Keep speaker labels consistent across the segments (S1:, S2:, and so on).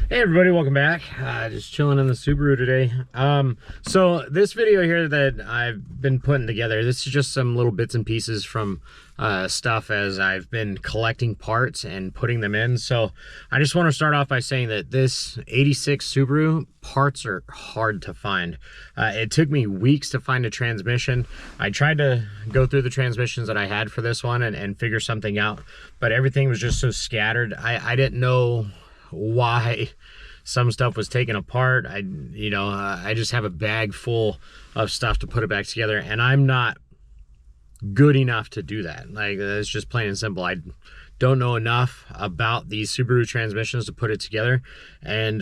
S1: Hey everybody, welcome back. Just chilling in the Subaru today. So this video here that I've been putting together, this is just some little bits and pieces from stuff as I've been collecting parts and putting them in. So I just want to start off by saying that this 86 Subaru parts are hard to find. It took me weeks to find a transmission. I tried to go through the transmissions that I had for this one and figure something out, but everything was just so scattered. I didn't know why some stuff was taken apart. I just have a bag full of stuff to put it back together, and I'm not good enough to do that. Like, it's just plain and simple. I don't know enough about these Subaru transmissions to put it together and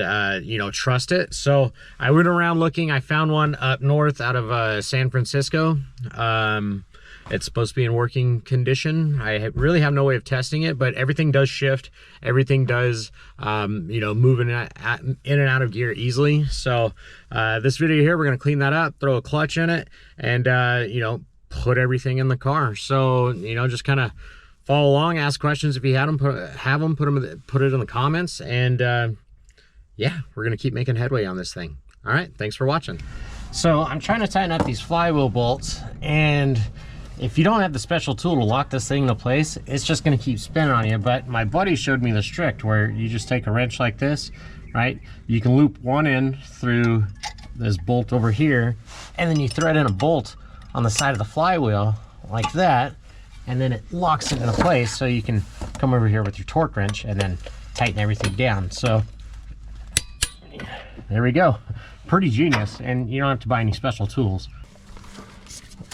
S1: trust it. So I went around looking. I found one up north out of San Francisco. It's supposed to be in working condition. I really have no way of testing it, but everything does shift. Everything does, move in and out of gear easily. So this video here, we're gonna clean that up, throw a clutch in it, and put everything in the car. So just kind of follow along, ask questions if you had them, put it in the comments, and yeah, we're gonna keep making headway on this thing. All right, thanks for watching. So I'm trying to tighten up these flywheel bolts, and if you don't have the special tool to lock this thing into place, it's just going to keep spinning on you. But my buddy showed me this trick where you just take a wrench like this, right? You can loop one end through this bolt over here, and then you thread in a bolt on the side of the flywheel like that, and then it locks it into place. So you can come over here with your torque wrench and then tighten everything down. So there we go. Pretty genius, and you don't have to buy any special tools.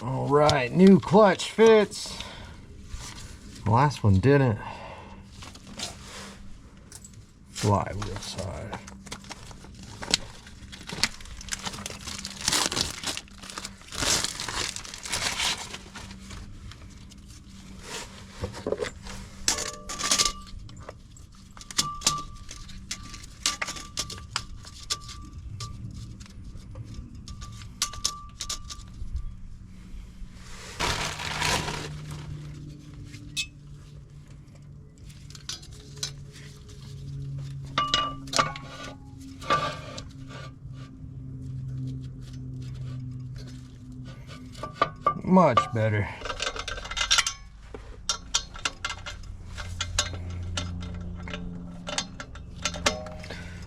S1: All right, new clutch fits. The last one didn't. Flywheel side. Much better.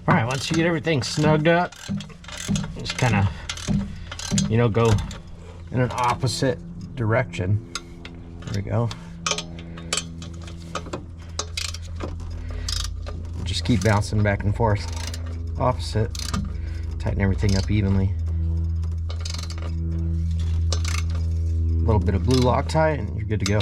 S1: All right, once you get everything snugged up, just kind of, go in an opposite direction. There we go. Just keep bouncing back and forth. Opposite. Tighten everything up evenly. A little bit of blue Loctite and you're good to go.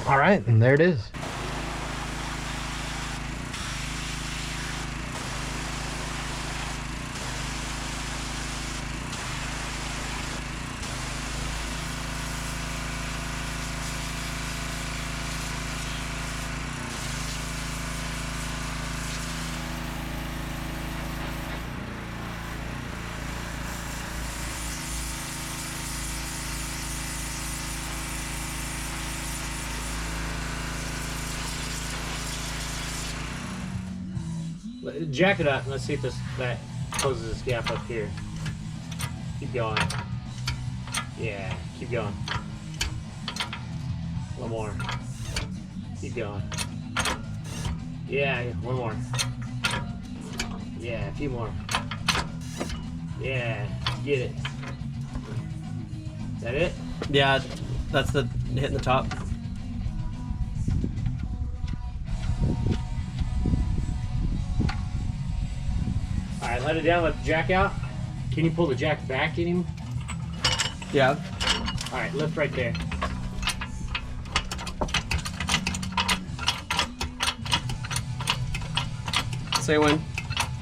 S1: All right, and there it is. Jack it up and let's see if that closes this gap up here. Keep going. Yeah, keep going. One more. Keep going. Yeah, one more. Yeah, a few more. Yeah, get it. Is that it?
S2: Yeah, that's the hitting the top.
S1: All right, let it down, let the jack out. Can you pull the jack back any?
S2: Yeah.
S1: All right, lift right there.
S2: Say when.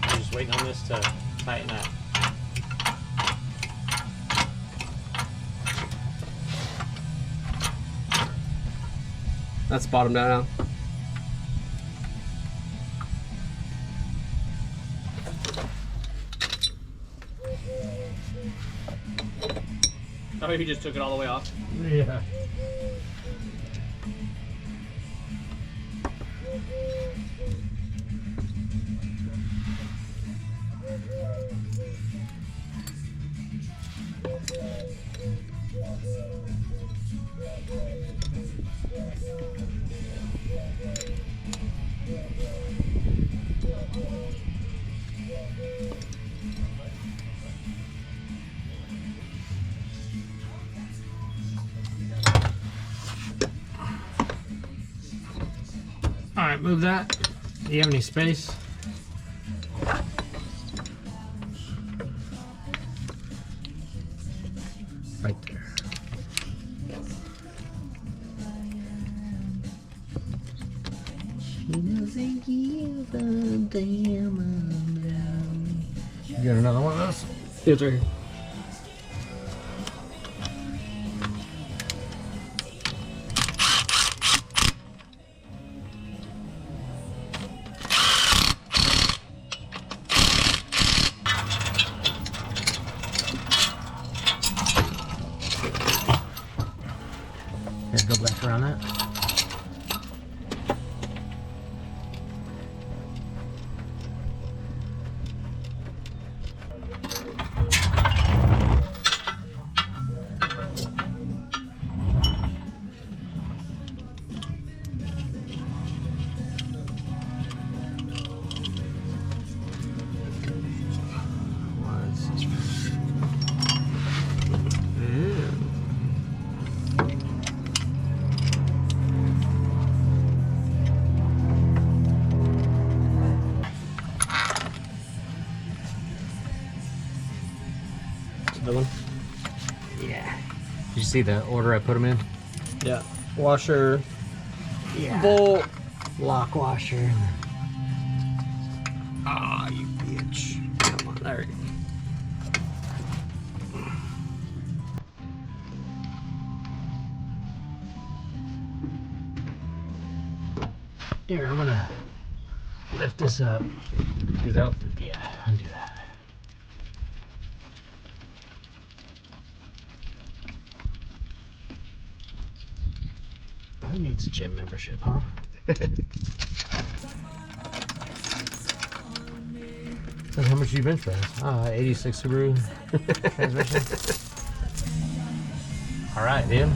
S1: I'm just waiting on this to tighten up.
S2: That's bottomed out now. Oh, you just took it all the way off?
S1: Yeah. All right, move that. Do you have any space? Right there. She doesn't give a damn about me. You got another one of those?
S2: It's right here.
S1: Here, go back around that.
S2: Another one?
S1: Yeah. Did you see the order I put them in?
S2: Yeah. Washer,
S1: Yeah.
S2: bolt.
S1: Lock washer.
S2: Ah, you bitch. Come on, there we go.
S1: Here, I'm gonna lift this up.
S2: Do that.
S1: Yeah, I'll do that. Who needs a gym membership, huh? So how much you bench press? 86 Subaru transmission. All right, dude.